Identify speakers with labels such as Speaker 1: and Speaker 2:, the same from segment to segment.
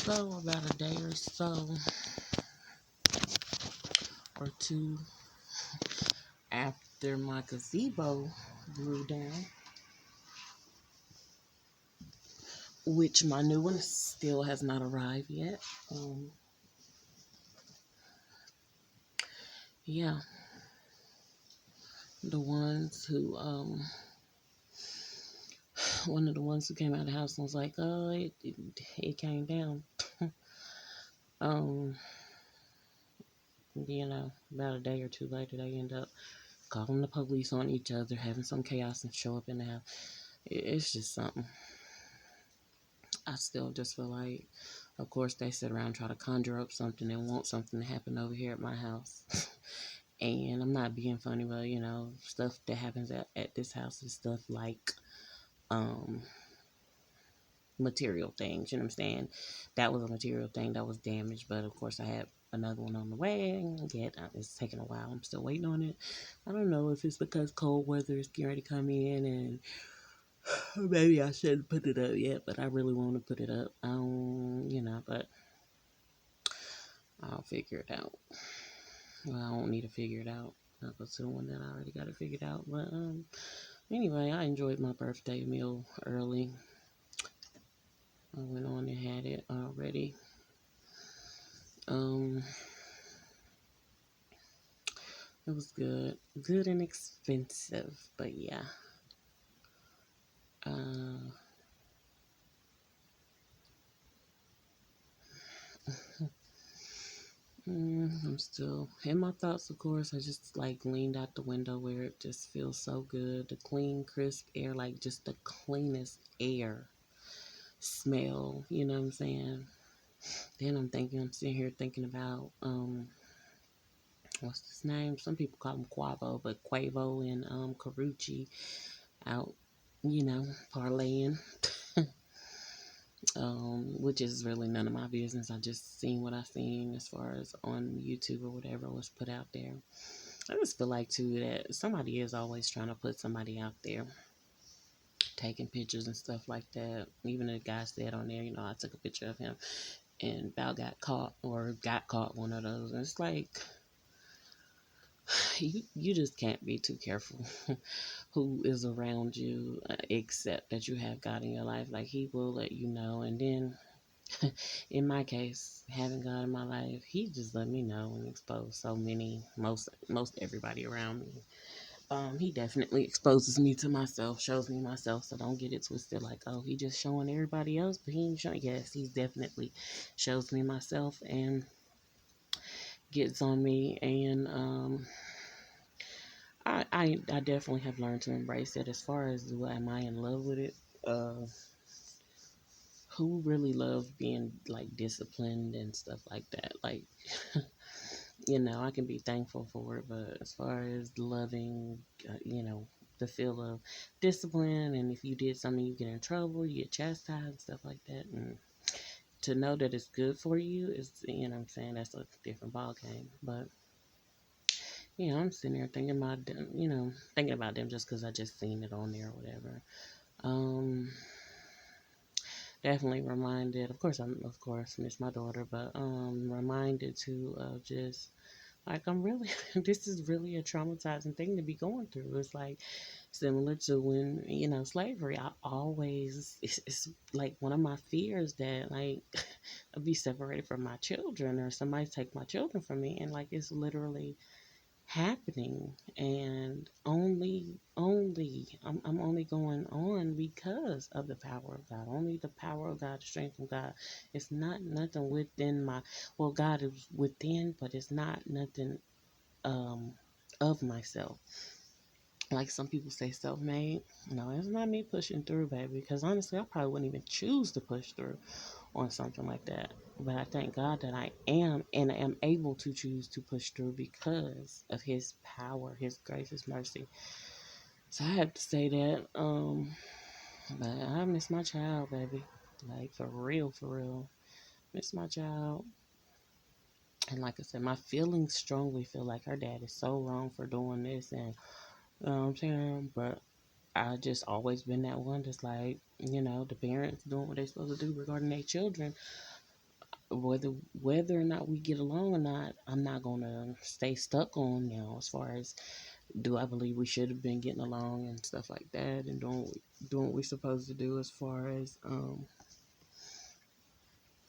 Speaker 1: So, about a day or so, or two after my gazebo blew down, which my new one still has not arrived yet. Yeah, the ones who, one of the ones who came out of the house and was like, oh, it came down. um, about a day or two later, they end up calling the police on each other, having some chaos and show up in the house. It's just something. I still just feel like, of course, they sit around and try to conjure up something and want something to happen over here at my house. And I'm not being funny, but stuff that happens at this house is stuff like um material things. You know what I'm saying? That was a material thing that was damaged, but of course, I had another one on the way. Yet it's taking a while. I'm still waiting on it. I don't know if it's because cold weather is getting ready to come in and maybe I shouldn't put it up yet, but I really want to put it up. But I'll figure it out. Well, I don't need to figure it out. I'll go to the one that I already got it figured out. But anyway, I enjoyed my birthday meal early. I went on and had it already. Um, it was good and expensive, but yeah. Uh, I'm still in my thoughts, of course. I just like leaned out the window where it just feels so good. The clean, crisp air, like just the cleanest air smell, you know what I'm saying? Then I'm sitting here thinking about, what's his name? Some people call him Quavo, but Quavo and Carucci out, parlaying. Which is really none of my business. I just seen what I seen as far as on YouTube or whatever was put out there. I just feel like too that somebody is always trying to put somebody out there, taking pictures and stuff like that. Even the guy said on there, I took a picture of him and about got caught one of those. And it's like you just can't be too careful who is around you, except that you have God in your life. Like He will let you know, and then in my case, having God in my life, He just let me know and expose most everybody around me. He definitely exposes me to myself, shows me myself, so don't get it twisted. Like, oh, he just showing everybody else, but he ain't showing. Yes, he definitely shows me myself and gets on me, and I definitely have learned to embrace it. As far as am I in love with it? Who really loves being like disciplined and stuff like that? Like, I can be thankful for it, but as far as loving, the feel of discipline, and if you did something, you get in trouble, you get chastised, and stuff like that, and to know that it's good for you is, what I'm saying, that's a different ball game. But I'm sitting there thinking about them, thinking about them just because I just seen it on there or whatever. Um, Definitely reminded. I'm of course miss my daughter, but reminded too of just like I'm really. This is really a traumatizing thing to be going through. It's like similar to when slavery. It's like one of my fears that like I'll be separated from my children or somebody take my children from me, and like it's literally happening, and I'm only going on because of the power of God. Only the power of God, the strength of God. It's not nothing within God is within, but it's not nothing um of myself. Like some people say self-made. No, it's not me pushing through, baby, because honestly I probably wouldn't even choose to push through on something like that. But I thank God that I am, and I am able to choose to push through because of His power, His grace, His mercy. So I have to say that. But I miss my child, baby. Like for real, for real. Miss my child. And like I said, my feelings strongly feel like her dad is so wrong for doing this, and you know what I'm saying? But I just always been that one, just like, the parents doing what they supposed to do regarding their children. whether or not we get along or not, I'm not gonna stay stuck on now. As far as, do I believe we should have been getting along and stuff like that, and doing what we're supposed to do as far as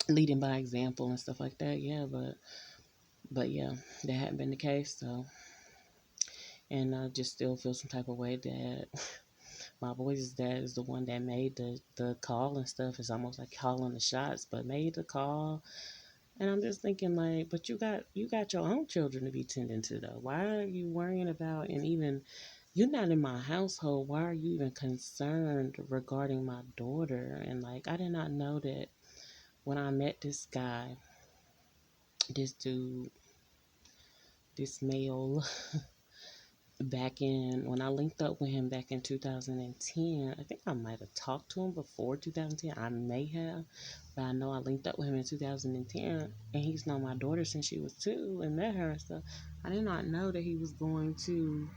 Speaker 1: leading by example and stuff like that. Yeah, but yeah, that hadn't been the case. So, and I just still feel some type of way that my boy's dad is the one that made the call and stuff. It's almost like calling the shots, but made the call. And I'm just thinking like, but you got your own children to be tending to though. Why are you worrying about, and even you're not in my household, why are you even concerned regarding my daughter? And like, I did not know that when I met this guy, this dude, this male, back in, when I linked up with him back in 2010, I think I might have talked to him before 2010. I may have, but I know I linked up with him in 2010, and he's known my daughter since she was 2 and met her and stuff. I did not know that he was going to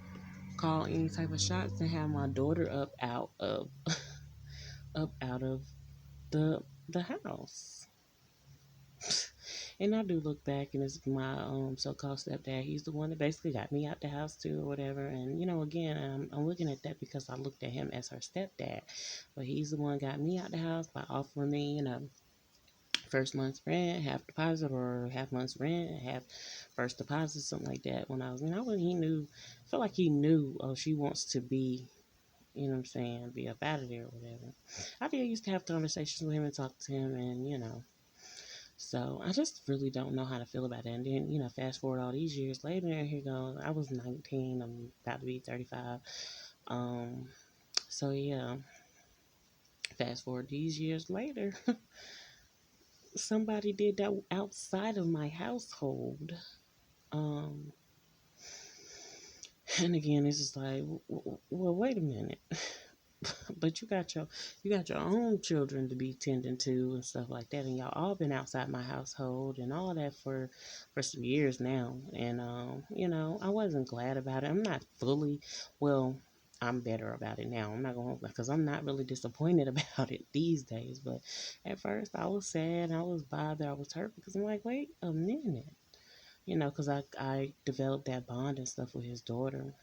Speaker 1: call any type of shots and have my daughter up out of the the house. And I do look back, and it's my so-called stepdad. He's the one that basically got me out the house too, or whatever. And again, I'm looking at that because I looked at him as her stepdad, but he's the one got me out the house by offering me, first month's rent, half deposit, or half month's rent, half first deposit, something like that. When I was, when he knew, I feel like he knew. Oh, she wants to be. You know what I'm saying? Be up out of there or whatever. I did used to have conversations with him and talk to him, and so I just really don't know how to feel about it. And then, fast forward all these years later, and here goes. I was 19. I'm about to be 35. Um, so yeah, fast forward these years later, somebody did that outside of my household. Um, and again, it's just like, well, wait a minute. But you got your own children to be tending to and stuff like that, and y'all all been outside my household and all that for some years now. And I wasn't glad about it. I'm not fully, well, I'm better about it now. I'm not going to, because I'm not really disappointed about it these days. But at first I was sad, I was bothered, I was hurt, because I'm like, wait a minute, because I developed that bond and stuff with his daughter.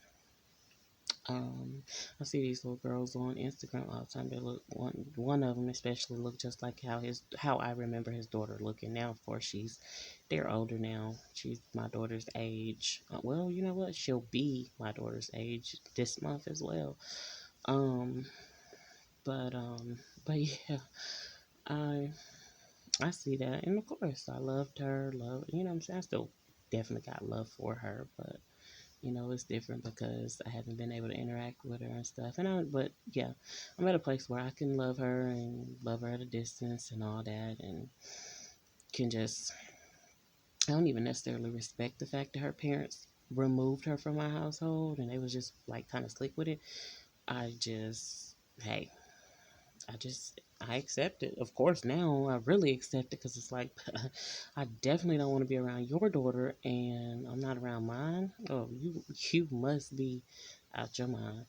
Speaker 1: um, I see these little girls on Instagram all the time. They look, one of them especially look just like how I remember his daughter looking. Now, of course, they're older now. She's my daughter's age. Well, you know what? She'll be my daughter's age this month as well. Um, but but yeah, I I see that, and of course, I loved her. What I'm saying, I still definitely got love for her, but it's different because I haven't been able to interact with her and stuff. But yeah, I'm at a place where I can love her and love her at a distance and all that, and can just, I don't even necessarily respect the fact that her parents removed her from my household and they was just like kind of slick with it. I just, hey, I accept it. Of course, now I really accept it because it's like, I definitely don't want to be around your daughter and I'm not around mine. Oh, you must be out your mind.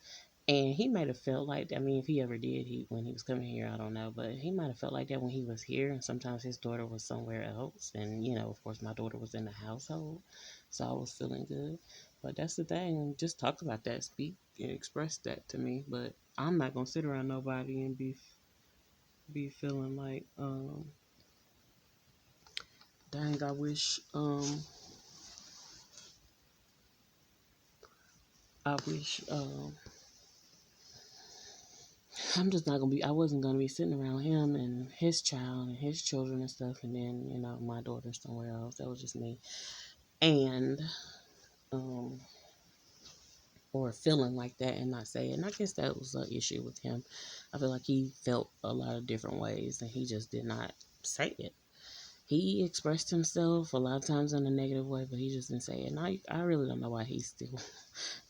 Speaker 1: And he might have felt like, I mean, if he ever did, when he was coming here, I don't know, but he might have felt like that when he was here. And sometimes his daughter was somewhere else, and of course, my daughter was in the household, so I was feeling good. But that's the thing. Just talk about that, speak and express that to me. But I'm not gonna sit around nobody and be feeling like, dang, I wish I'm just not gonna be. I wasn't gonna be sitting around him and his child and his children and stuff, and then my daughter somewhere else. That was just me, and um, or feeling like that and not say it. And I guess that was an issue with him. I feel like he felt a lot of different ways, and he just did not say it. He expressed himself a lot of times in a negative way, but he just didn't say it. And I really don't know why he's still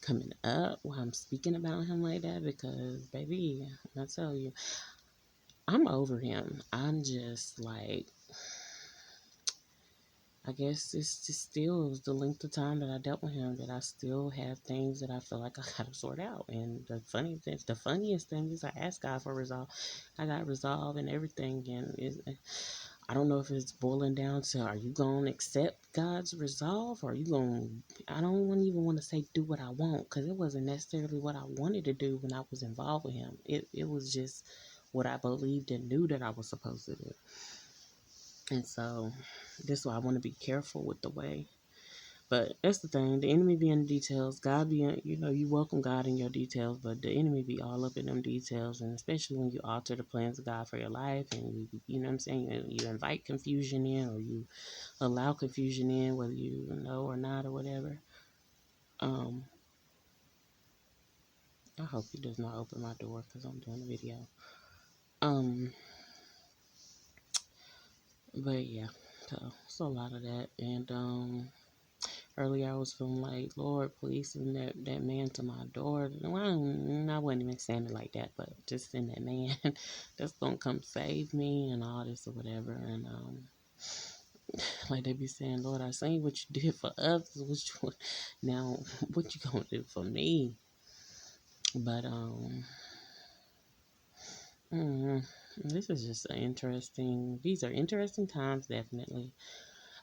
Speaker 1: coming up, why I'm speaking about him like that, because baby, I tell you, I'm over him. I'm just like, I guess it's just still the length of time that I dealt with him that I still have things that I feel like I gotta sort out. And the funniest thing is I asked God for resolve. I got resolve and everything, and I don't know if it's boiling down to, are you going to accept God's resolve, or are you going to, I don't even want to say do what I want, because it wasn't necessarily what I wanted to do when I was involved with him. It was just what I believed and knew that I was supposed to do. And so this is why I want to be careful with the way. But that's the thing. The enemy be in the details. God be in, you welcome God in your details, but the enemy be all up in them details. And especially when you alter the plans of God for your life, and you know what I'm saying? You invite confusion in, or you allow confusion in, whether you know or not or whatever. Um, I hope he does not open my door because I'm doing a video. Um, but yeah, so it's a lot of that. And earlier I was feeling like, Lord, please send that man to my door. Well, I wasn't even saying it like that, but just send that man that's gonna come save me and all this or whatever. And like they be saying, Lord, I seen what you did for others. Now what you gonna do for me? But this is just these are interesting times, definitely.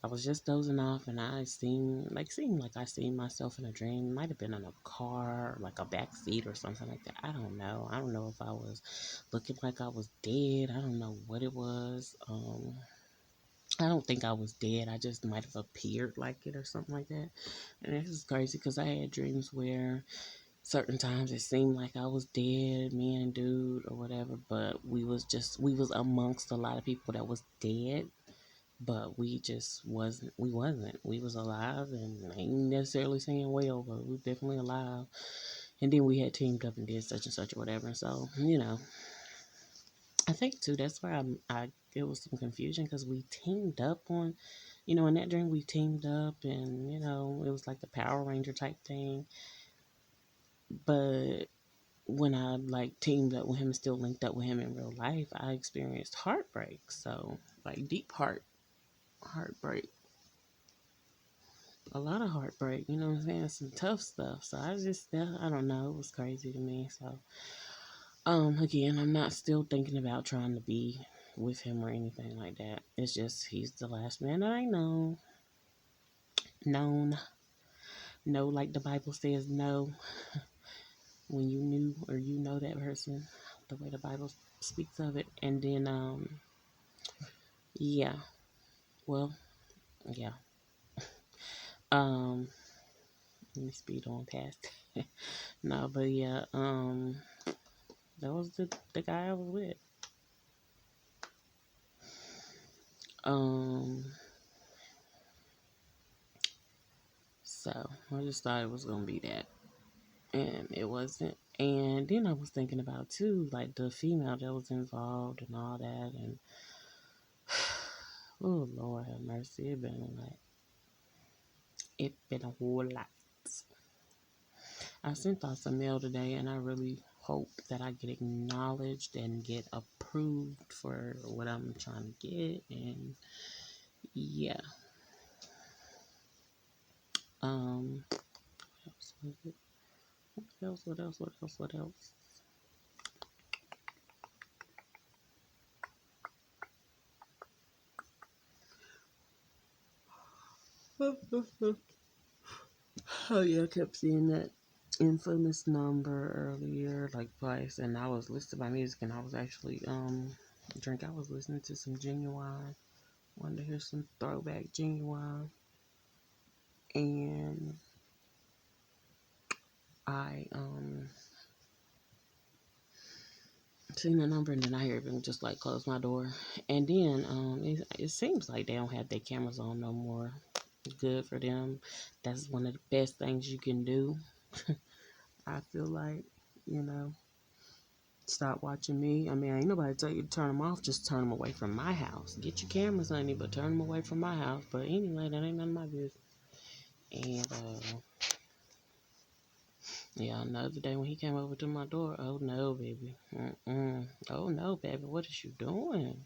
Speaker 1: I was just dozing off, and I seemed like I seen myself in a dream. Might have been in a car, like a back seat or something like that. I don't know. I don't know if I was looking like I was dead. I don't know what it was. I don't think I was dead. I just might have appeared like it or something like that. And this is crazy because I had dreams where certain times it seemed like I was dead, me and dude or whatever, but we was amongst a lot of people that was dead, but we was alive, and I ain't necessarily saying way over. We were definitely alive. And then we had teamed up and did such and such or whatever. So, I think too that's where I it was some confusion because we teamed up on, in that dream we teamed up, and it was like the Power Ranger type thing. But when I like teamed up with him and still linked up with him in real life, I experienced heartbreak. So like deep heartbreak, a lot of heartbreak. You know what I'm saying? Some tough stuff. So I don't know. It was crazy to me. So again, I'm not still thinking about trying to be with him or anything like that. It's just he's the last man that I known. No, like the Bible says, no. When you knew or that person, the way the Bible speaks of it. And then yeah. Well, yeah. Um, Let me speed on past. No, but yeah. That was the guy I was with. Um, so I just thought it was gonna be that, and it wasn't. And then I was thinking about too, like the female that was involved and all that, and oh Lord have mercy, it been a whole lot. I sent out some mail today, and I really hope that I get acknowledged and get approved for what I'm trying to get. And yeah, what else was it? What else? What else? What else? What else? Oh yeah, I kept seeing that infamous number earlier, like twice, and I was listening to my music, and I was actually I was listening to some Genuine. Wanted to hear some throwback Genuine, and I seen the number, and then I hear them just like close my door, and then it seems like they don't have their cameras on no more. Good for them. That's one of the best things you can do. I feel like, you know, stop watching me. I mean, ain't nobody tell you to turn them off. Just turn them away from my house. Get your cameras, honey, but turn them away from my house. But anyway, that ain't none of my business. And yeah, another day when he came over to my door, oh no, baby. Oh no, baby, what is you doing?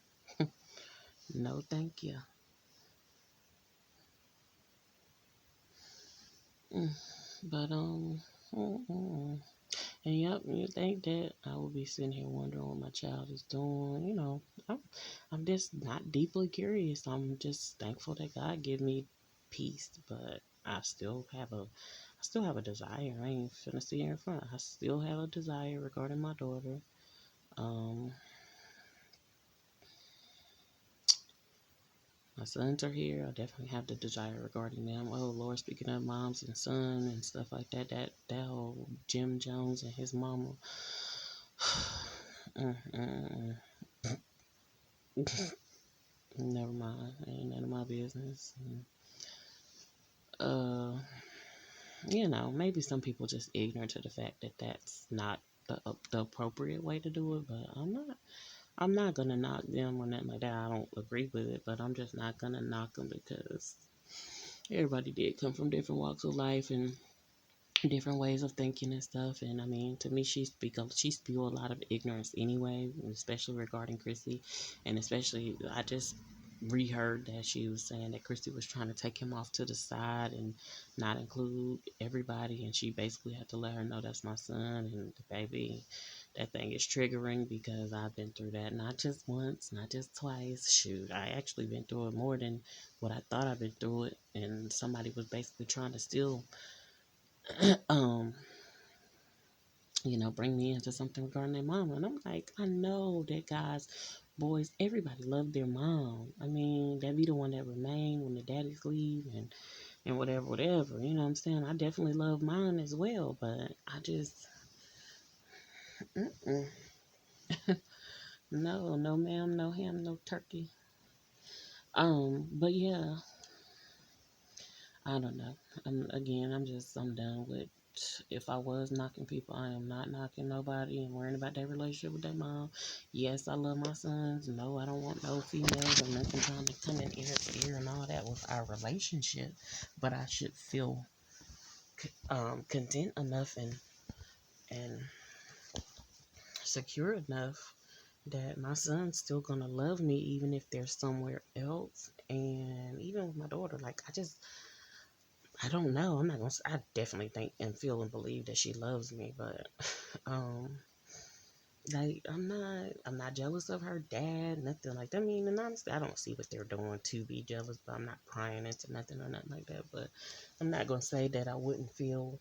Speaker 1: No, thank you. Mm. But mm-mm. And yep, you think that I will be sitting here wondering what my child is doing. I'm, I'm just not deeply curious. I'm just thankful that God give me peace, but I still have a desire. I ain't finna sit here in front. I still have a desire regarding my daughter. Um, my sons are here. I definitely have the desire regarding them. Oh Lord, speaking of moms and son and stuff like that, that whole Jim Jones and his mama. Mm-mm. Never mind. Ain't none of my business. Uh, maybe some people just ignorant to the fact that that's not the appropriate way to do it. But I'm not gonna knock them or nothing like that. I don't agree with it, but I'm just not gonna knock them because everybody did come from different walks of life and different ways of thinking and stuff. And I mean, to me, she spew a lot of ignorance anyway, especially regarding Chrissy, and especially I just reheard that she was saying that Chrissy was trying to take him off to the side and not include everybody, and she basically had to let her know that's my son and the baby. That thing is triggering because I've been through that not just once, not just twice. Shoot, I actually been through it more than what I thought I've been through it, and somebody was basically trying to steal um, bring me into something regarding their mama. And I'm like, I know that guys, boys, everybody love their mom. I mean, that be the one that remain when the daddies leave and whatever, whatever. You know what I'm saying? I definitely love mine as well, but I just, mm-mm. No, no ma'am, no ham, no turkey. But yeah, I don't know. I'm done with. If I was knocking people, I am not knocking nobody and worrying about their relationship with their mom. Yes, I love my sons. No, I don't want no females or nothing trying to come in ear to ear and all that with our relationship. But I should feel content enough and secure enough that my son's still gonna love me even if they're somewhere else. And even with my daughter, like I don't know. I'm not gonna. I definitely think and feel and believe that she loves me, but um, like I'm not jealous of her dad, nothing like that. I mean, and honestly, I don't see what they're doing to be jealous, but I'm not prying into nothing or nothing like that. But I'm not gonna say that I wouldn't feel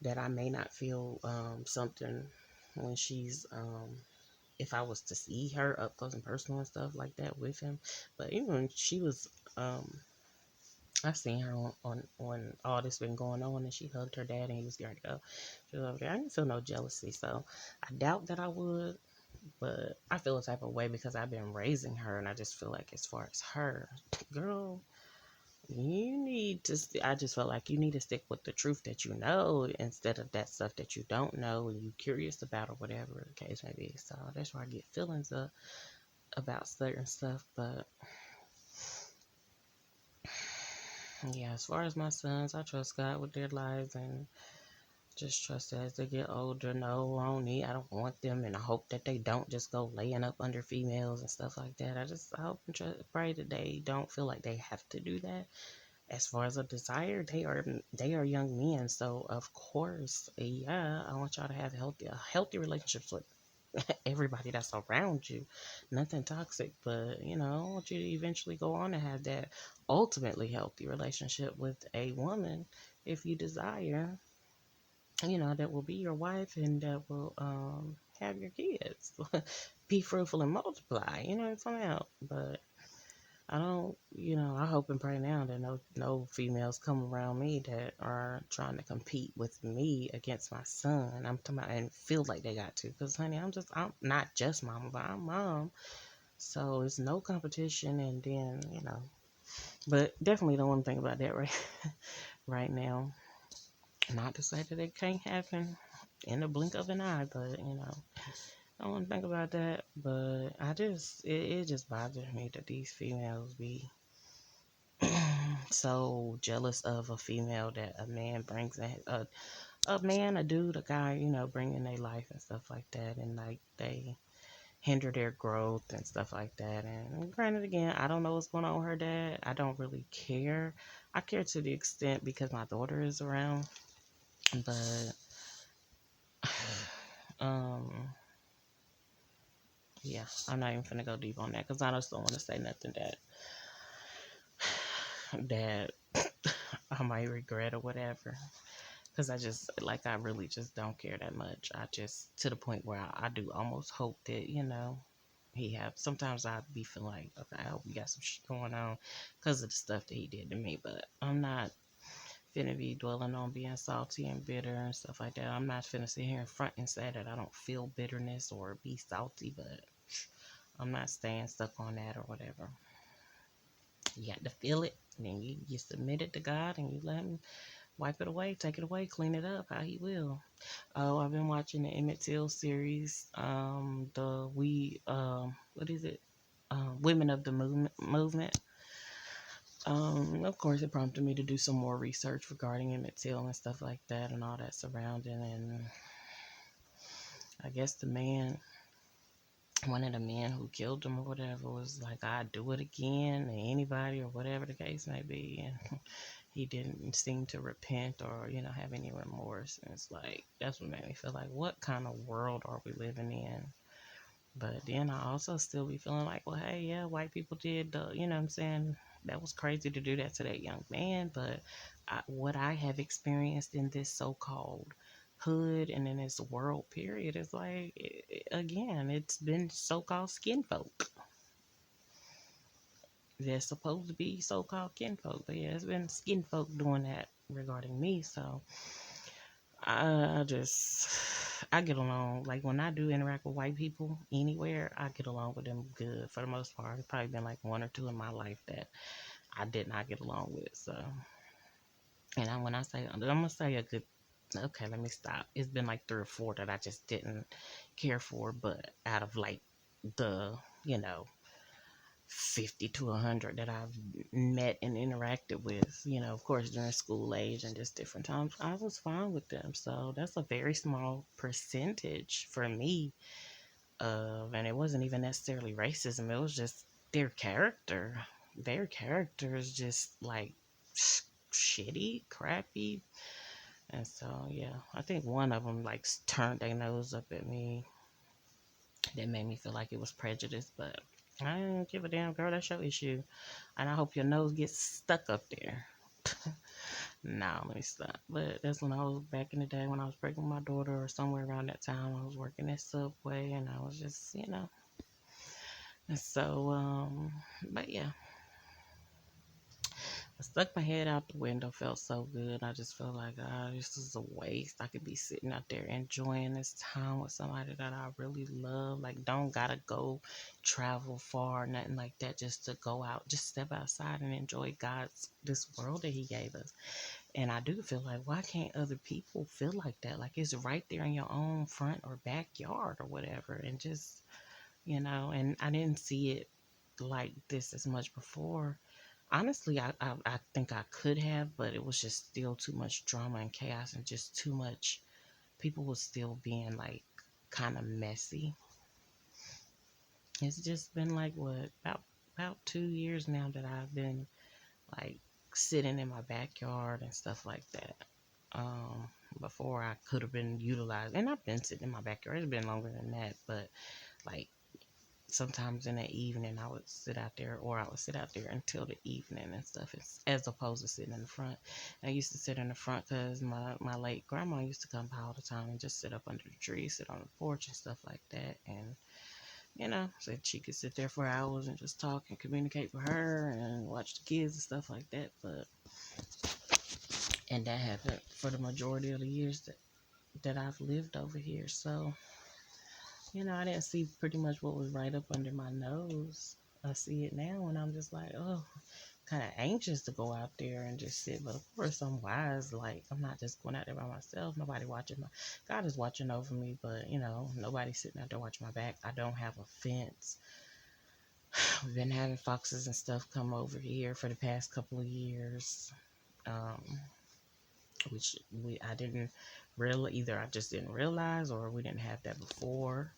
Speaker 1: that I may not feel something when she's if I was to see her up close and personal and stuff like that with him. But even when she was I've seen her on all this been going on, and she hugged her dad, and he was scared to go. She was over there. I didn't feel no jealousy, so I doubt that I would, but I feel a type of way because I've been raising her, and I just feel like as far as her, girl, you need to. I just felt like you need to stick with the truth that you know instead of that stuff that you don't know and you curious about or whatever the case may be. So that's where I get feelings about certain stuff, but yeah, as far as my sons, I trust God with their lives and just trust that as they get older. No, I don't want them, and I hope that they don't just go laying up under females and stuff like that. I hope and pray that they don't feel like they have to do that. As far as a desire, they are young men, so of course, yeah, I want y'all to have healthy relationships with everybody that's around you. Nothing toxic, but I want you to eventually go on and have that ultimately healthy relationship with a woman if you desire, that will be your wife and that will have your kids. Be fruitful and multiply, what I'm talking about. But I don't, I hope and pray now that no females come around me that are trying to compete with me against my son. I'm talking about and feel like they got to. Because, honey, I'm not just mama, but I'm mom. So it's no competition. And then, but definitely don't want to think about that right now. Not to say that it can't happen in the blink of an eye, but I don't want to think about that. But it just bothers me that these females be so jealous of a female that a man brings in, a man, a dude, a guy, bring in their life and stuff like that, and like they hinder their growth and stuff like that. And granted, again, I don't know what's going on with her dad. I don't really care. I care to the extent because my daughter is around, but um, yeah, I'm not even gonna go deep on that because I just don't want to say nothing that I might regret or whatever. Because I just, like, I really just don't care that much. I just, to the point where I do almost hope that, he have, sometimes I be feeling like, okay, I hope he got some shit going on because of the stuff that he did to me. But I'm not finna be dwelling on being salty and bitter and stuff like that. I'm not finna sit here in front and say that I don't feel bitterness or be salty, but I'm not staying stuck on that or whatever. You got to feel it, and then you submit it to God and you let him wipe it away, take it away, clean it up how he will. Oh, I've been watching the Emmett Till series. What is it? Women of the movement. Of course, it prompted me to do some more research regarding Emmett Till and stuff like that, and all that surrounding. And I guess one of the men who killed him or whatever, was like, "I'd do it again," and anybody or whatever the case may be, and he didn't seem to repent or have any remorse. And it's like, that's what made me feel like, what kind of world are we living in? But then I also still be feeling like, well, hey, yeah, white people did what I'm saying, that was crazy to do that to that young man. But what I have experienced in this so-called hood and in this world period is like, again, it's been so-called skin folk. They're supposed to be so-called kinfolk, but yeah, it's been skin folk doing that regarding me. So I get along, like, when I do interact with white people anywhere, I get along with them good for the most part. It's probably been like one or two in my life that I did not get along with. So, and when I say, I'm gonna say a good, okay, let me stop. It's been like three or four that I just didn't care for, but out of like the, you know, 50 to 100 that I've met and interacted with, of course, during school age and just different times, I was fine with them. So that's a very small percentage for me and it wasn't even necessarily racism. It was just their character. Their character is just like shitty, crappy. And so, yeah, I think one of them like turned their nose up at me. That made me feel like it was prejudice, but I don't give a damn, girl. That's your issue. And I hope your nose gets stuck up there. Nah, let me stop. But that's when I was back in the day when I was pregnant with my daughter, or somewhere around that time. I was working at Subway, and I was just, And so, but yeah, I stuck my head out the window, felt so good. I just felt like, this is a waste. I could be sitting out there enjoying this time with somebody that I really love. Like, don't gotta go travel far, nothing like that, just to go out, just step outside and enjoy this world that He gave us. And I do feel like, why can't other people feel like that? Like, it's right there in your own front or backyard or whatever. And just, and I didn't see it like this as much before. Honestly, I think I could have, but it was just still too much drama and chaos and just too much. People was still being like kind of messy. It's just been like what, about 2 years now that I've been like sitting in my backyard and stuff like that. Um, Before I could have been utilized, and I've been sitting in my backyard. It's been longer than that, but like sometimes in the evening I would sit out there, or I would sit out there until the evening and stuff, as opposed to sitting in the front. And I used to sit in the front because my late grandma used to come by all the time and just sit up under the tree, sit on the porch and stuff like that. And said she could sit there for hours and just talk and communicate with her and watch the kids and stuff like that. And that happened for the majority of the years that I've lived over here. So I didn't see pretty much what was right up under my nose. I see it now, and I'm just like, oh, kind of anxious to go out there and just sit. But of course, I'm wise. Like, I'm not just going out there by myself. Nobody watching my. God is watching over me, but nobody's sitting out there watching my back. I don't have a fence. We've been having foxes and stuff come over here for the past couple of years, um, which I didn't realize, either I just didn't realize, or we didn't have that before.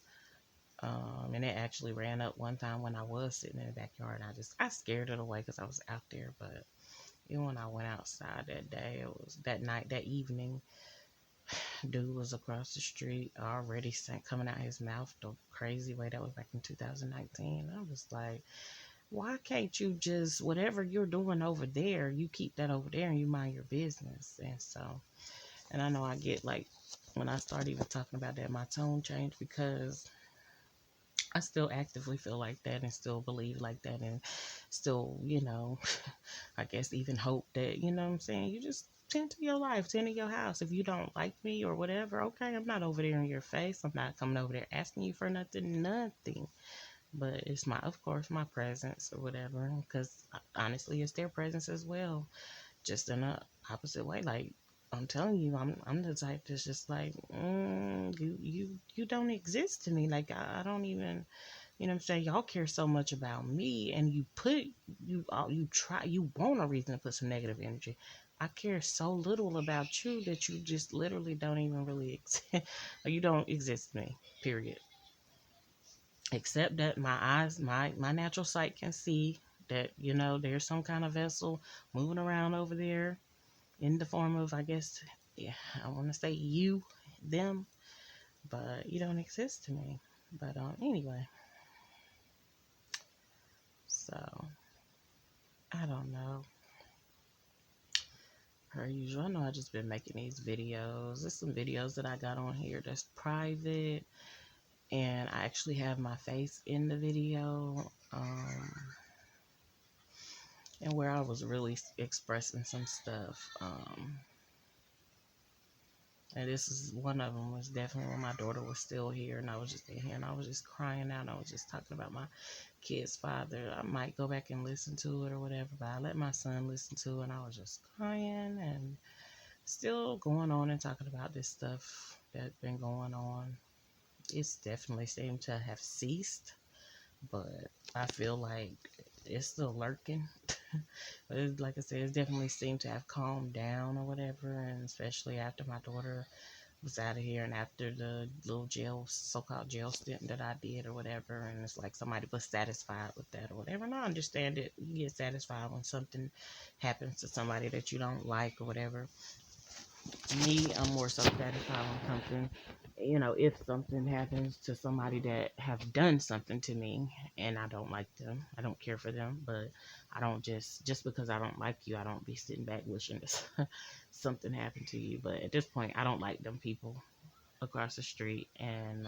Speaker 1: And it actually ran up one time when I was sitting in the backyard, and I scared it away because I was out there. But even when I went outside that day, it was that night, that evening, Dude was across the street already coming out his mouth the crazy way. That was back in 2019. I was like, why can't you just, whatever you're doing over there, you keep that over there and you mind your business? And so, and I know I get like, when I start even talking about that, my tone changed because I still actively feel like that and still believe like that and still, I guess even hope that, you know what I'm saying? You just tend to your life, tend to your house. If you don't like me or whatever, okay, I'm not over there in your face. I'm not coming over there asking you for nothing. But it's of course, my presence or whatever. Because honestly, it's their presence as well, just in a opposite way. Like I'm telling you, I'm the type that's just like, you don't exist to me. Like I don't even. You know what I'm saying? Y'all care so much about me, and you try, you want a reason to put some negative energy. I care so little about you that you just literally don't even really exist. You don't exist to me, period. Except that my eyes, my natural sight can see that, there's some kind of vessel moving around over there in the form of, I guess, yeah, I want to say you, them, but you don't exist to me. But anyway, so I don't know. Per usual, I know I just been making these videos. There's some videos that I got on here that's private, and I actually have my face in the video, and where I was really expressing some stuff. And this is one of them, was definitely when my daughter was still here, and I was just in here, and I was just crying out. And I was just talking about my kid's father. I might go back and listen to it or whatever, but I let my son listen to it, and I was just crying and still going on and talking about this stuff that's been going on. It's definitely seemed to have ceased, but I feel like it's still lurking. But like I said, it's definitely seemed to have calmed down or whatever, and especially after my daughter was out of here and after the little so-called jail stint that I did or whatever, and it's like somebody was satisfied with that or whatever. And I understand it. You get satisfied when something happens to somebody that you don't like or whatever. Me, I'm more so satisfied when something, if something happens to somebody that have done something to me and I don't like them, I don't care for them, but I don't just because I don't like you, I don't be sitting back wishing this something happened to you. But at this point, I don't like them people across the street, and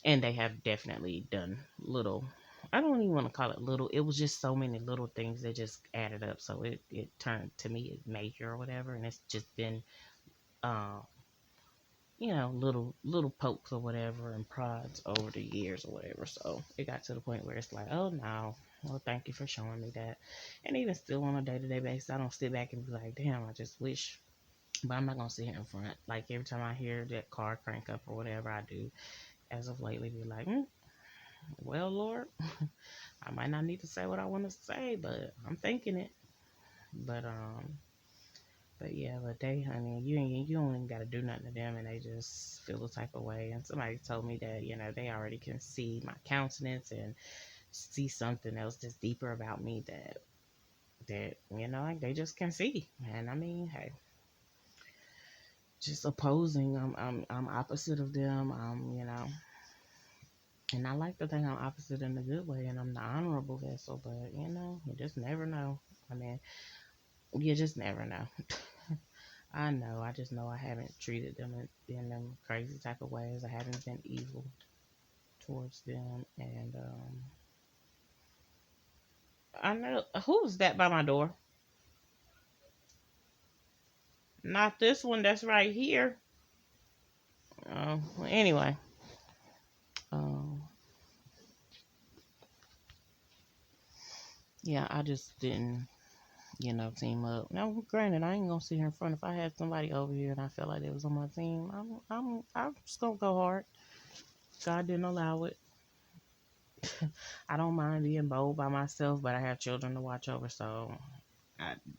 Speaker 1: they have definitely done little. I don't even want to call it little. It was just so many little things that just added up. So it turned to me major or whatever. And it's just been uh, little pokes or whatever and prods over the years or whatever. So it got to the point where it's like, oh no, well thank you for showing me that. And even still on a day-to-day basis, I don't sit back and be like, damn, I just wish. But I'm not gonna sit here in front. Like every time I hear that car crank up or whatever, I do, as of lately, be like, well, Lord, I might not need to say what I want to say, but I'm thinking it. But but yeah, but they, honey, you don't even gotta do nothing to them, and they just feel the type of way. And somebody told me that they already can see my countenance and see something else that's deeper about me that like they just can see. And I mean, hey, just opposing. I'm opposite of them. And I like to think I'm opposite in a good way, and I'm the honorable vessel. But you just never know. I mean, you just never know. I know. I just know I haven't treated them in them crazy type of ways. I haven't been evil towards them, and I know who's that by my door. Not this one. That's right here. Well, anyway, um, yeah, I just didn't, team up. Now, granted, I ain't gonna sit here in front. If I had somebody over here and I felt like they was on my team, I'm just gonna go hard. God didn't allow it. I don't mind being bold by myself, but I have children to watch over, so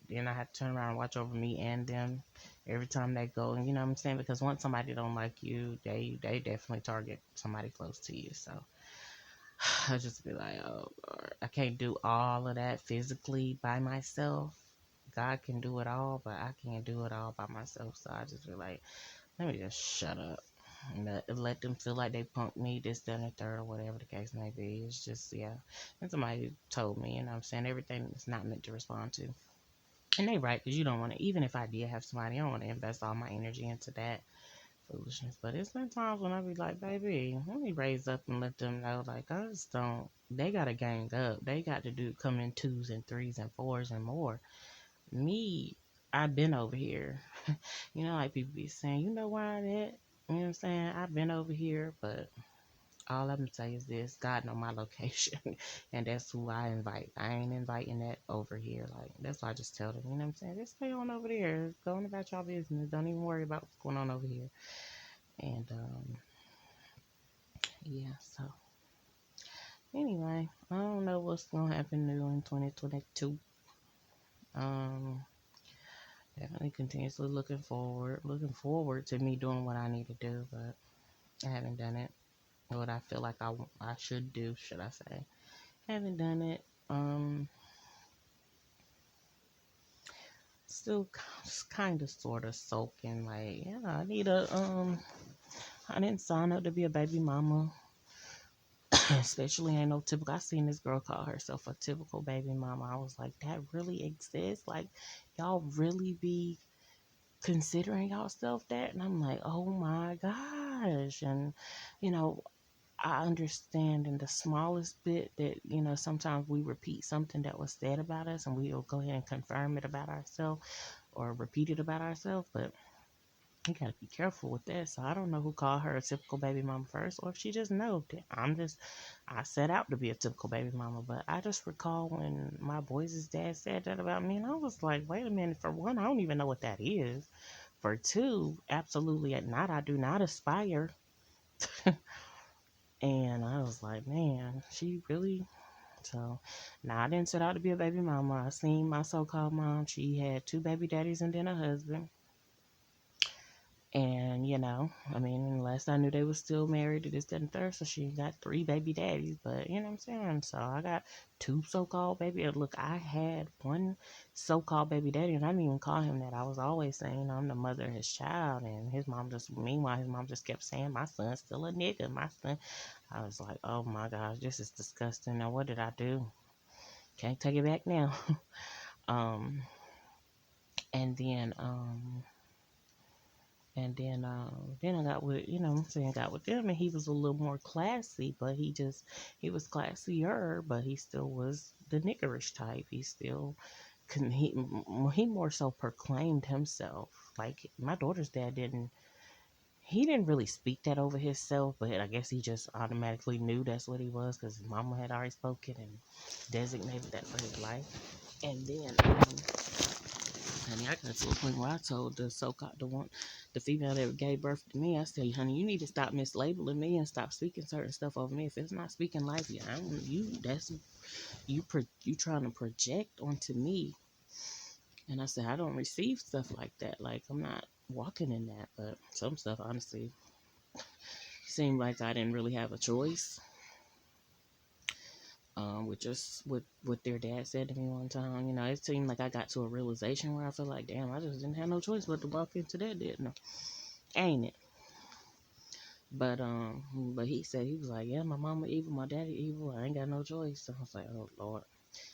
Speaker 1: then I have to turn around and watch over me and them every time they go. And you know what I'm saying? Because once somebody don't like you, they definitely target somebody close to you. So I just be like, oh Lord, I can't do all of that physically by myself,
Speaker 2: God can do it all, but I can't do it all by myself. So I just feel like, let me just shut up. And let them feel like they punked me, this, that, and the third, or whatever the case may be. It's just, yeah. And somebody told me, and I'm saying everything is not meant to respond to. And they right, because you don't want to, even if I did have somebody, I don't want to invest all my energy into that foolishness. But it's been times when I be like, baby, let me raise up and let them know, like, I just don't, they got to gang up. They got to come in twos and threes and fours and more. Me, I've been over here. You know, like people be saying, you know why that? You know what I'm saying? I've been over here, but all I'm gonna say is this: God know my location, and that's who I invite. I ain't inviting that over here. Like that's why I just tell them, you know what I'm saying? Just stay on over there. Go on about y'all business. Don't even worry about what's going on over here. And yeah. So anyway, I don't know what's gonna happen new in 2022. Um, Definitely continuously looking forward to me doing what I need to do, but I haven't done it. What I feel like I should do, should I say? Haven't done it. Still kind of sort of soaking. Like, yeah, I need I didn't sign up to be a baby mama. Especially ain't no typical. I seen this girl call herself a typical baby mama. I was like, that really exists? Like, y'all really be considering yourself that? And I'm like, oh my gosh. And, you know, I understand in the smallest bit that, you know, sometimes we repeat something that was said about us and we'll go ahead and confirm it about ourselves or repeat it about ourselves. But you gotta be careful with that. So I don't know who called her a typical baby mama first, or if she just know that I set out to be a typical baby mama. But I just recall when my boys' dad said that about me, and I was like, wait a minute. For one, I don't even know what that is. For two, absolutely not. I do not aspire. And I was like, man, she really. So now I didn't set out to be a baby mama. I seen my so-called mom. She had two baby daddies and then a husband. And, you know, I mean, last I knew they were still married to this, that, and third. So she got three baby daddies. But, you know what I'm saying? So I got two so called baby. Look, I had one so called baby daddy, and I didn't even call him that. I was always saying, you know, I'm the mother of his child. And meanwhile, his mom just kept saying, my son's still a nigga. My son. I was like, oh my gosh, this is disgusting. Now, what did I do? Can't take it back now. um, and then, um, then I got with, you know what I'm saying, got with them, and he was a little more classy, but he was classier, but he still was the niggerish type. He still couldn't, he more so proclaimed himself. Like, my daughter's dad he didn't really speak that over himself, but I guess he just automatically knew that's what he was, because his mama had already spoken and designated that for his life. And then, honey, I got to a point where I told the female that gave birth to me, I said, honey, you need to stop mislabeling me and stop speaking certain stuff over me. If it's not speaking life, you trying to project onto me. And I said, I don't receive stuff like that. Like, I'm not walking in that. But some stuff, honestly, seemed like I didn't really have a choice. With just what their dad said to me one time, you know, it seemed like I got to a realization where I feel like, damn, I just didn't have no choice but to walk into that, didn't I? Ain't it? But he said, he was like, yeah, my mama evil, my daddy evil. I ain't got no choice. So I was like, oh Lord.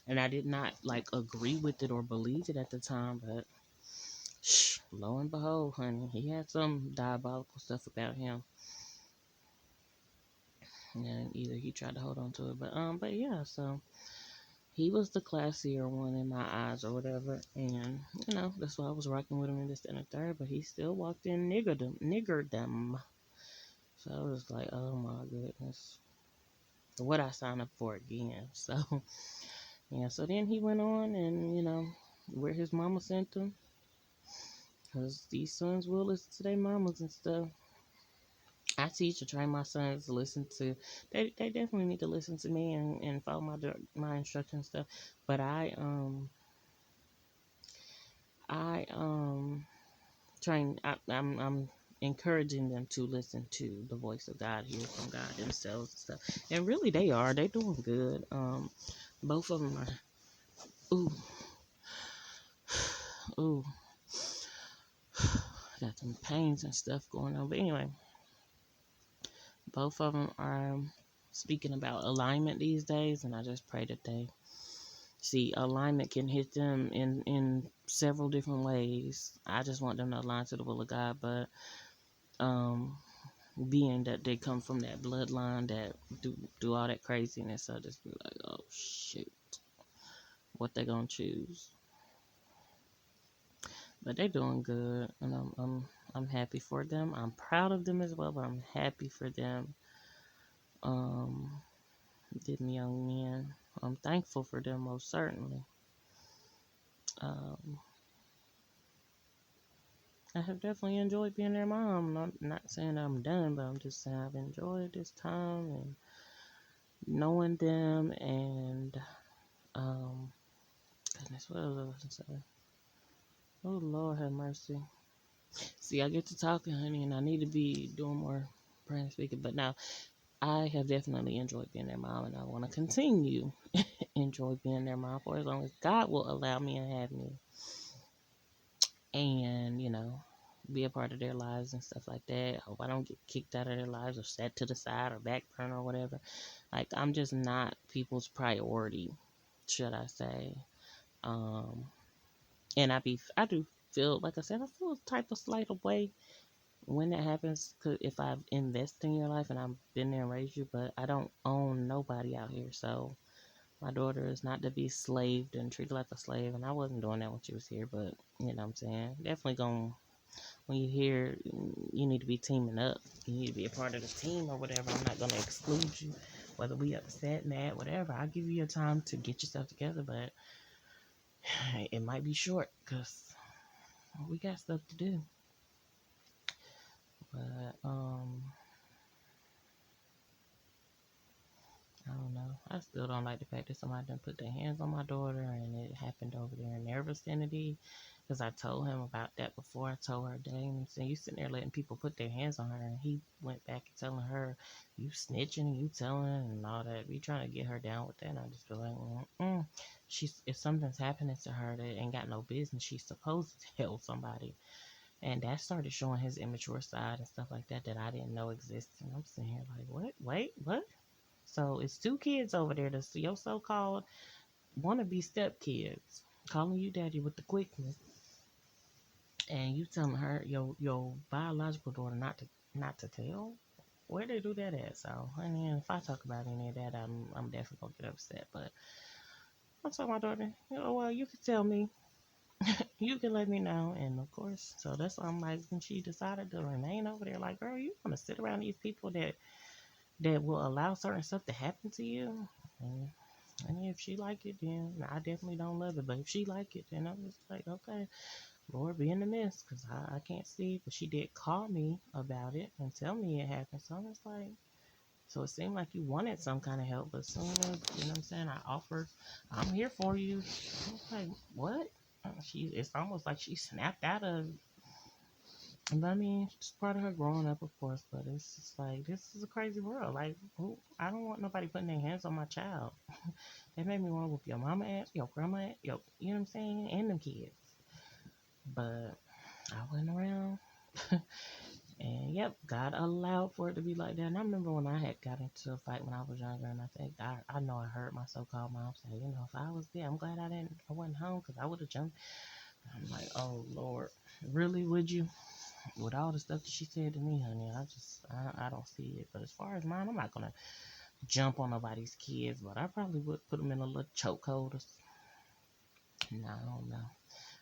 Speaker 2: And I did not like agree with it or believe it at the time, but lo and behold, honey, he had some diabolical stuff about him. And either he tried to hold on to it, but yeah, so he was the classier one in my eyes or whatever. And, you know, that's why I was rocking with him in this and a third, but he still walked in niggerdom. So I was like, oh my goodness. What I signed up for again. So, yeah, so then he went on and, you know, where his mama sent him. Because these sons will listen to their mamas and stuff. I teach or train my sons to listen to, they definitely need to listen to me and follow my instructions and stuff. But I I'm encouraging them to listen to the voice of God, hear from God themselves and stuff. And really, they're doing good. Both of them are. Ooh, ooh, got some pains and stuff going on. But anyway, both of them are speaking about alignment these days, and I just pray that they see alignment can hit them in several different ways. I just want them to align to the will of God, but um, being that they come from that bloodline that do all that craziness, I just be like, oh shit, what they gonna choose? But they doing good, and I'm happy for them. I'm proud of them as well, but I'm happy for them. Um, them young men. I'm thankful for them most certainly. Um, I have definitely enjoyed being their mom. I'm not saying I'm done, but I'm just saying I've enjoyed this time and knowing them and goodness, what else I was gonna say? Oh Lord have mercy. See, I get to talking, honey, and I need to be doing more praying and speaking. But now I have definitely enjoyed being their mom, and I want to continue enjoy being their mom for as long as God will allow me and have me, and be a part of their lives and stuff like that. I hope I don't get kicked out of their lives or set to the side or back burner or whatever. Like, I'm just not people's priority, should I say? Um, and I do feel, like I said, I feel a type of slight of way when that happens, 'cause if I've invested in your life and I've been there and raised you, but I don't own nobody out here. So my daughter is not to be slaved and treated like a slave, and I wasn't doing that when she was here. But you know what I'm saying? Definitely going, when you hear you need to be teaming up, you need to be a part of the team or whatever. I'm not gonna exclude you, whether we upset, mad, whatever. I'll give you your time to get yourself together, but it might be short because we got stuff to do. But I don't know. I still don't like the fact that somebody done put their hands on my daughter and it happened over there in their vicinity. Because I told him about that before. I told her, dang, so you sitting there letting people put their hands on her. And he went back and telling her, you snitching and you telling and all that. We trying to get her down with that. And I just feel like, if something's happening to her that ain't got no business, she's supposed to tell somebody. And that started showing his immature side and stuff like that I didn't know existed. And I'm sitting here like, what? Wait, what? So it's two kids over there that's your so-called wannabe stepkids calling you daddy with the quickness, and you telling her your biological daughter not to tell. Where they do that at? So, honey, if I talk about any of that, I'm definitely gonna get upset. But I'm telling my daughter, well, you can tell me, you can let me know, and of course, so that's why I'm like, when she decided to remain over there, like, girl, you want to sit around these people that will allow certain stuff to happen to you. And if she like it, then I definitely don't love it. But if she like it, then I'm just like, okay, Lord, be in the midst, because I can't see. But she did call me about it and tell me it happened. So I was like, so it seemed like you wanted some kind of help. But as soon as, you know what I'm saying, I offered, I'm here for you. I was like, what? It's almost like she snapped out of. But I mean, it's part of her growing up, of course. But it's just like, this is a crazy world. Like, I don't want nobody putting their hands on my child. It made me want to whoop your mama ass, your grandma ass, you know what I'm saying, and them kids. But I went around, and yep, God allowed for it to be like that. And I remember when I had got into a fight when I was younger, and I think I know I heard my so-called mom say, if I was there, I'm glad I wasn't home, because I would have jumped. I'm like, oh Lord, really, would you? With all the stuff that she said to me, honey, I don't see it. But as far as mine, I'm not gonna jump on nobody's kids, but I probably would put them in a little chokehold. No, I don't know.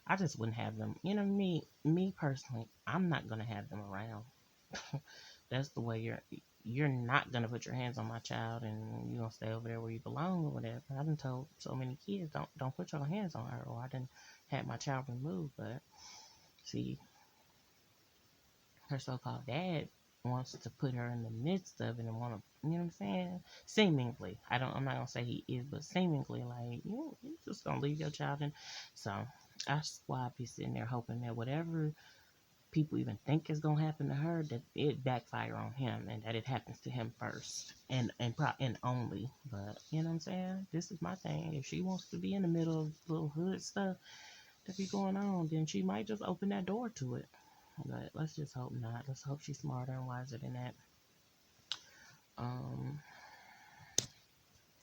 Speaker 2: I just wouldn't have them. Me personally, I'm not gonna have them around. That's the way you're not gonna put your hands on my child, and you're gonna stay over there where you belong or whatever. I done told so many kids, don't put your hands on her, or I didn't have my child removed. But see, her so-called dad wants to put her in the midst of it and want to, you know what I'm saying? Seemingly, I'm not gonna say he is, but seemingly, like, you just gonna leave your child in. So that's why I be sitting there hoping that whatever people even think is gonna happen to her, that it backfire on him, and that it happens to him first, and only. But you know what I'm saying? This is my thing. If she wants to be in the middle of little hood stuff, that be going on, then she might just open that door to it. But let's just hope not. Let's hope she's smarter and wiser than that. Um,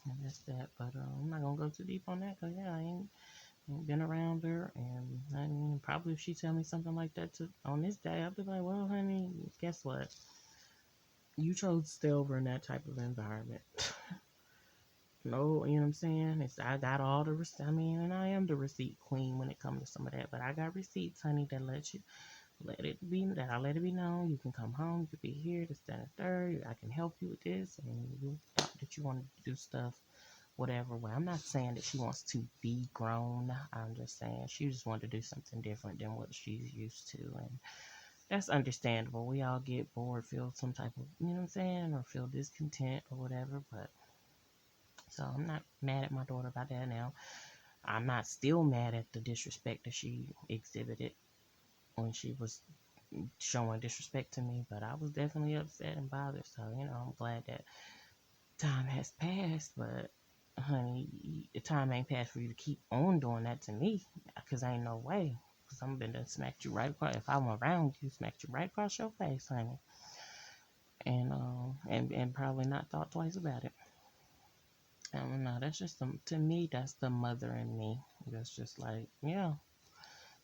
Speaker 2: and that's that. But I'm not gonna go too deep on that because yeah, I ain't been around her, and I mean, probably if she tell me something like that on this day, I'll be like, well, honey, guess what? You chose to stay over in that type of environment. No, you know what I'm saying? I got all the receipts. I mean, and I am the receipt queen when it comes to some of that. But I got receipts, honey, that I let it be known. You can come home. You can be here. This, that, and third. I can help you with this, and you thought that you wanted to do stuff whatever way. I'm not saying that she wants to be grown. I'm just saying she just wanted to do something different than what she's used to, and that's understandable. We all get bored, feel some type of, you know what I'm saying, or feel discontent or whatever. But so I'm not mad at my daughter about that now. I'm not still mad at the disrespect that she exhibited when she was showing disrespect to me, but I was definitely upset and bothered. So, I'm glad that time has passed, but honey, the time ain't passed for you to keep on doing that to me, because ain't no way. Because I'm gonna smack you right across. If I'm around you, smack you right across your face, honey, and probably not thought twice about it. I don't know. That's just to me. That's the mother in me. That's just like, yeah,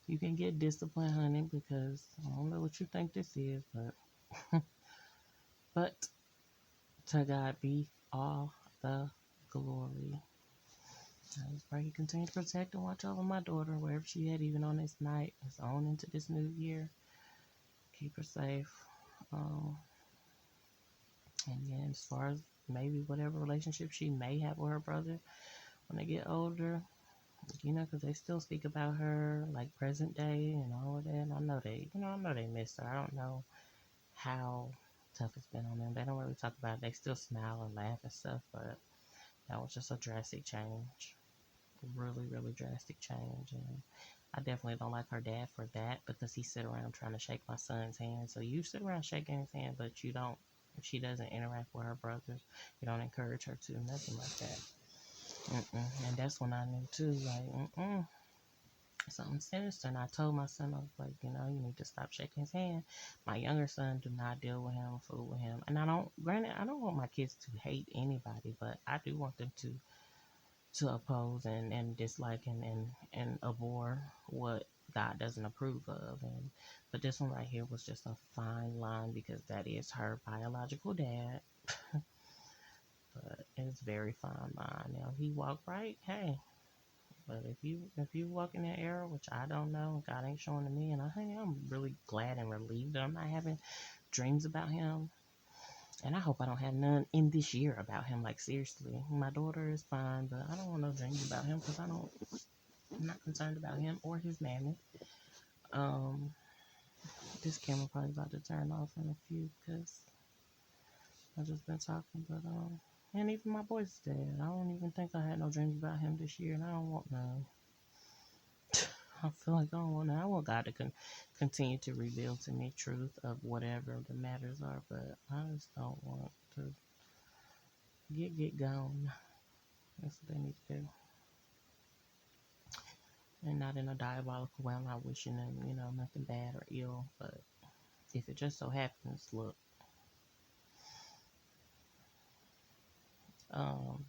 Speaker 2: you can get disciplined, honey, because I don't know what you think this is, but to God be all the glory. I just pray He continue to protect and watch over my daughter wherever she at, even on this night. It's on into this new year. Keep her safe. Um, and then as far as maybe whatever relationship she may have with her brother when they get older, because they still speak about her like present day and all of that. And I know they miss her. I don't know how tough it's been on them. They don't really talk about it. They still smile and laugh and stuff, but that was just a drastic change. Really, really drastic change. And I definitely don't like her dad for that, because he sit around trying to shake my son's hand. So you sit around shaking his hand, but you don't. She doesn't interact with her brothers. You don't encourage her to, nothing like that. And that's when I knew too, like, something sinister. And I told my son, I was like, you need to stop shaking his hand. My younger son do not deal with him, fool with him. And granted, I don't want my kids to hate anybody, but I do want them to oppose and dislike and abhor what God doesn't approve of. But this one right here was just a fine line, because that is her biological dad. But it's very fine line. Now, he walked right, hey. But if you walk in that era, which I don't know, God ain't showing to me, and I'm really glad and relieved that I'm not having dreams about him. And I hope I don't have none in this year about him. Like, seriously, my daughter is fine, but I don't want no dreams about him, because I'm not concerned about him or his mammy. This camera probably about to turn off in a few, because I've just been talking. But and even my boy's dead. I don't even think I had no dreams about him this year, and I don't want none. I feel like I don't want none. I want God to continue to reveal to me truth of whatever the matters are, but I just don't want to get gone. That's what they need to do. And not in a diabolical way. I'm not wishing them, nothing bad or ill. But if it just so happens, look.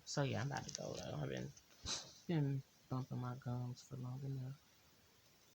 Speaker 2: So yeah, I'm about to go though. I've been bumping my gums for long enough.